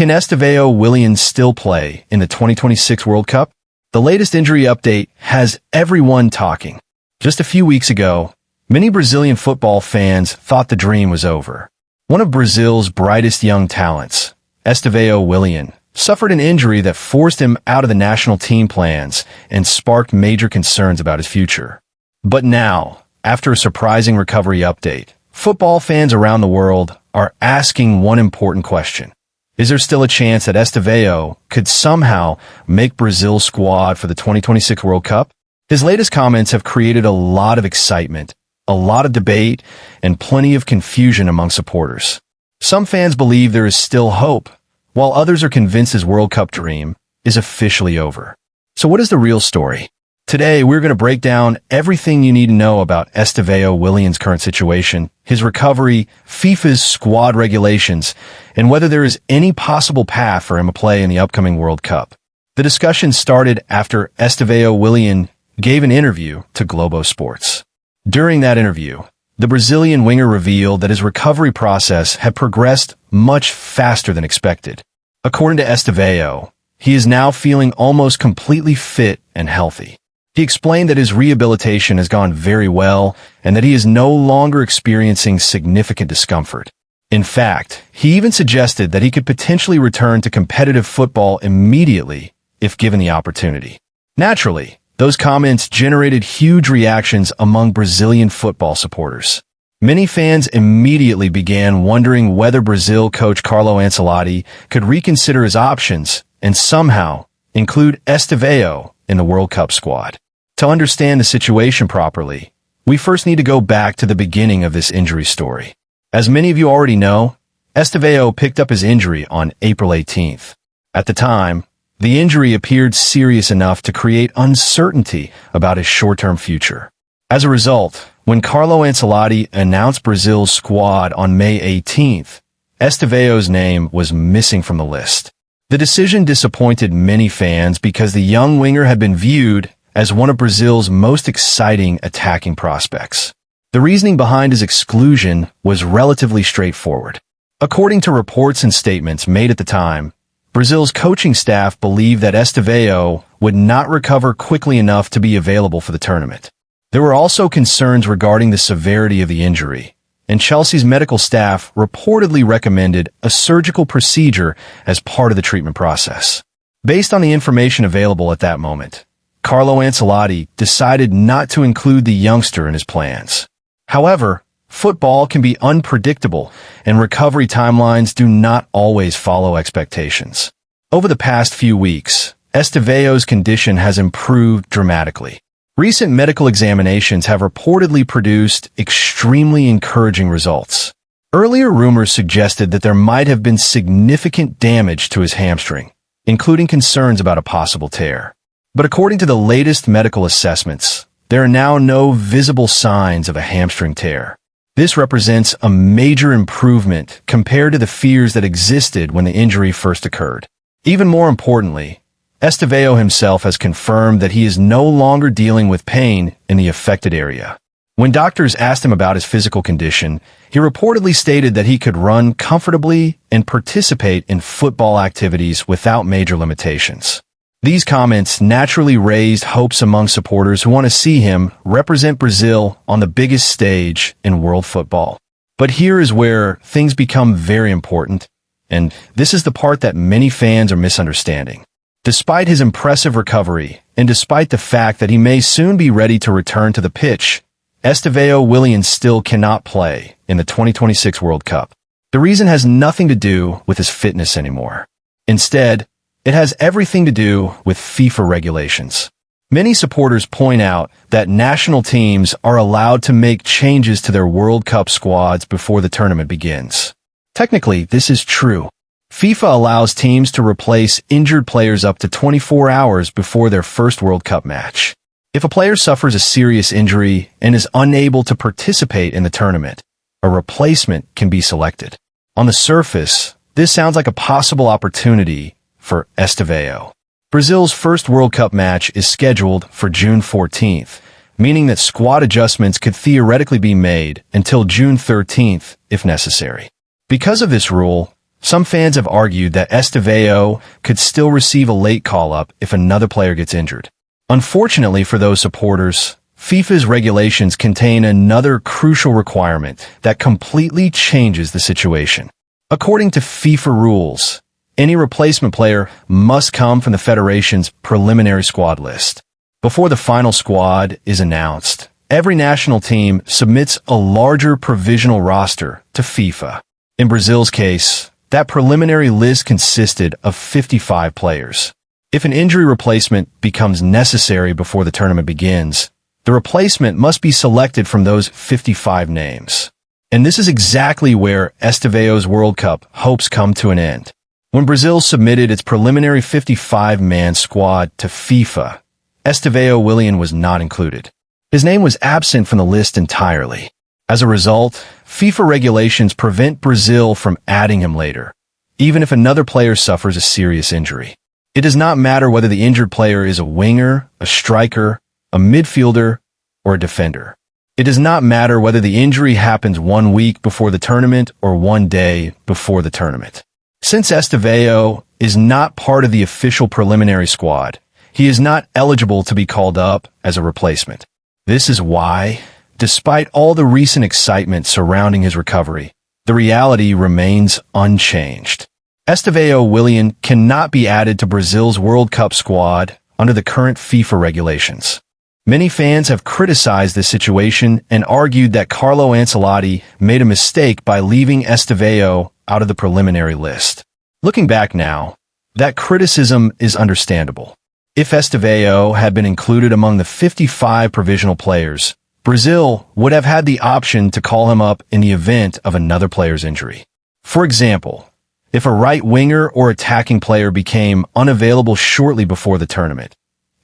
Can Estevão Willian still play in the 2026 World Cup? The latest injury update has everyone talking. Just a few weeks ago, many Brazilian football fans thought the dream was over. One of Brazil's brightest young talents, Estêvão Willian, suffered an injury that forced him out of the national team plans and sparked major concerns about his future. But now, after a surprising recovery update, football fans around the world are asking one important question. Is there still a chance that Estevão could somehow make Brazil's squad for the 2026 World Cup? His latest comments have created a lot of excitement, a lot of debate, and plenty of confusion among supporters. Some fans believe there is still hope, while others are convinced his World Cup dream is officially over. So what is the real story? Today, we're going to break down everything you need to know about Estevão Willian's current situation, his recovery, FIFA's squad regulations, and whether there is any possible path for him to play in the upcoming World Cup. The discussion started after Estevão Willian gave an interview to Globo Sports. During that interview, the Brazilian winger revealed that his recovery process had progressed much faster than expected. According to Estevão, he is now feeling almost completely fit and healthy. He explained that his rehabilitation has gone very well and that he is no longer experiencing significant discomfort. In fact, he even suggested that he could potentially return to competitive football immediately if given the opportunity. Naturally, those comments generated huge reactions among Brazilian football supporters. Many fans immediately began wondering whether Brazil coach Carlo Ancelotti could reconsider his options and somehow include Estevão in the World Cup squad. To understand the situation properly, we first need to go back to the beginning of this injury story. As many of you already know, Estevão picked up his injury on April 18th. At the time, the injury appeared serious enough to create uncertainty about his short-term future. As a result, when Carlo Ancelotti announced Brazil's squad on May 18th, Estevão's name was missing from the list. The decision disappointed many fans because the young winger had been viewed as one of Brazil's most exciting attacking prospects. The reasoning behind his exclusion was relatively straightforward. According to reports and statements made at the time, Brazil's coaching staff believed that Estevão would not recover quickly enough to be available for the tournament. There were also concerns regarding the severity of the injury, and Chelsea's medical staff reportedly recommended a surgical procedure as part of the treatment process. Based on the information available at that moment, Carlo Ancelotti decided not to include the youngster in his plans. However, football can be unpredictable, and recovery timelines do not always follow expectations. Over the past few weeks, Estevão's condition has improved dramatically. Recent medical examinations have reportedly produced extremely encouraging results. Earlier rumors suggested that there might have been significant damage to his hamstring, including concerns about a possible tear. But according to the latest medical assessments, there are now no visible signs of a hamstring tear. This represents a major improvement compared to the fears that existed when the injury first occurred. Even more importantly, Estevão himself has confirmed that he is no longer dealing with pain in the affected area. When doctors asked him about his physical condition, he reportedly stated that he could run comfortably and participate in football activities without major limitations. These comments naturally raised hopes among supporters who want to see him represent Brazil on the biggest stage in world football. But here is where things become very important, and this is the part that many fans are misunderstanding. Despite his impressive recovery, and despite the fact that he may soon be ready to return to the pitch, Estevão Willian still cannot play in the 2026 World Cup. The reason has nothing to do with his fitness anymore. Instead, it has everything to do with FIFA regulations. Many supporters point out that national teams are allowed to make changes to their World Cup squads before the tournament begins. Technically, this is true. FIFA allows teams to replace injured players up to 24 hours before their first World Cup match. If a player suffers a serious injury and is unable to participate in the tournament, a replacement can be selected. On the surface, this sounds like a possible opportunity for Estevão. Brazil's first World Cup match is scheduled for June 14th, meaning that squad adjustments could theoretically be made until June 13th if necessary. Because of this rule, Some fans have argued that Estevao could still receive a late call-up if another player gets injured. Unfortunately for those supporters, FIFA's regulations contain another crucial requirement that completely changes the situation. According to FIFA rules, any replacement player must come from the federation's preliminary squad list. Before the final squad is announced, every national team submits a larger provisional roster to FIFA. In Brazil's case, that preliminary list consisted of 55 players. If an injury replacement becomes necessary before the tournament begins, the replacement must be selected from those 55 names. And this is exactly where Estevao's World Cup hopes come to an end. When Brazil submitted its preliminary 55-man squad to FIFA, Estêvão Willian was not included. His name was absent from the list entirely. As a result, FIFA regulations prevent Brazil from adding him later, even if another player suffers a serious injury. It does not matter whether the injured player is a winger, a striker, a midfielder, or a defender. It does not matter whether the injury happens 1 week before the tournament or 1 day before the tournament. Since Estevao is not part of the official preliminary squad, he is not eligible to be called up as a replacement. This is why, despite all the recent excitement surrounding his recovery, the reality remains unchanged. Estêvão Willian cannot be added to Brazil's World Cup squad under the current FIFA regulations. Many fans have criticized this situation and argued that Carlo Ancelotti made a mistake by leaving Estevao out of the preliminary list. Looking back now, that criticism is understandable. If Estevao had been included among the 55 provisional players, Brazil would have had the option to call him up in the event of another player's injury. For example, if a right winger or attacking player became unavailable shortly before the tournament,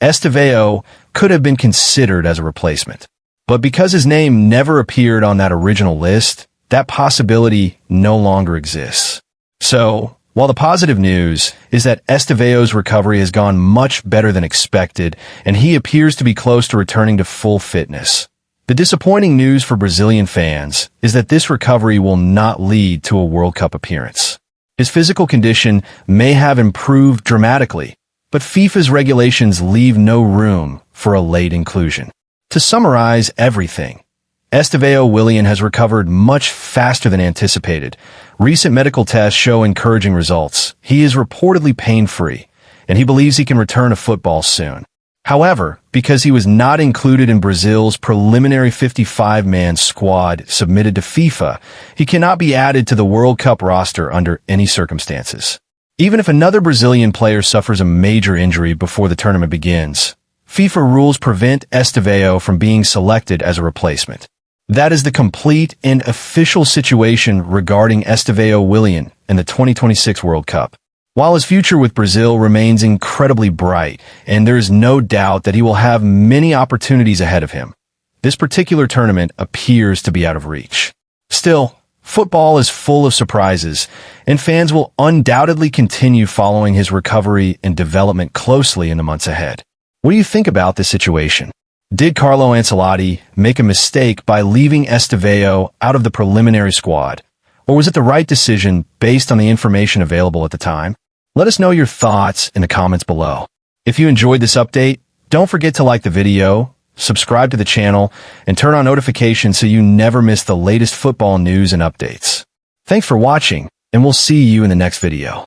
Estevao could have been considered as a replacement. But because his name never appeared on that original list, that possibility no longer exists. So, while the positive news is that Estevao's recovery has gone much better than expected and he appears to be close to returning to full fitness, the disappointing news for Brazilian fans is that this recovery will not lead to a World Cup appearance. His physical condition may have improved dramatically, but FIFA's regulations leave no room for a late inclusion. To summarize everything, Estevão Willian has recovered much faster than anticipated. Recent medical tests show encouraging results. He is reportedly pain-free, and he believes he can return to football soon. However, because he was not included in Brazil's preliminary 55-man squad submitted to FIFA, he cannot be added to the World Cup roster under any circumstances. Even if another Brazilian player suffers a major injury before the tournament begins, FIFA rules prevent Estevao from being selected as a replacement. That is the complete and official situation regarding Estevão Willian in the 2026 World Cup. While his future with Brazil remains incredibly bright, and there is no doubt that he will have many opportunities ahead of him, this particular tournament appears to be out of reach. Still, football is full of surprises, and fans will undoubtedly continue following his recovery and development closely in the months ahead. What do you think about this situation? Did Carlo Ancelotti make a mistake by leaving Estevao out of the preliminary squad? Or was it the right decision based on the information available at the time? Let us know your thoughts in the comments below. If you enjoyed this update, don't forget to like the video, subscribe to the channel, and turn on notifications so you never miss the latest football news and updates. Thanks for watching, and we'll see you in the next video.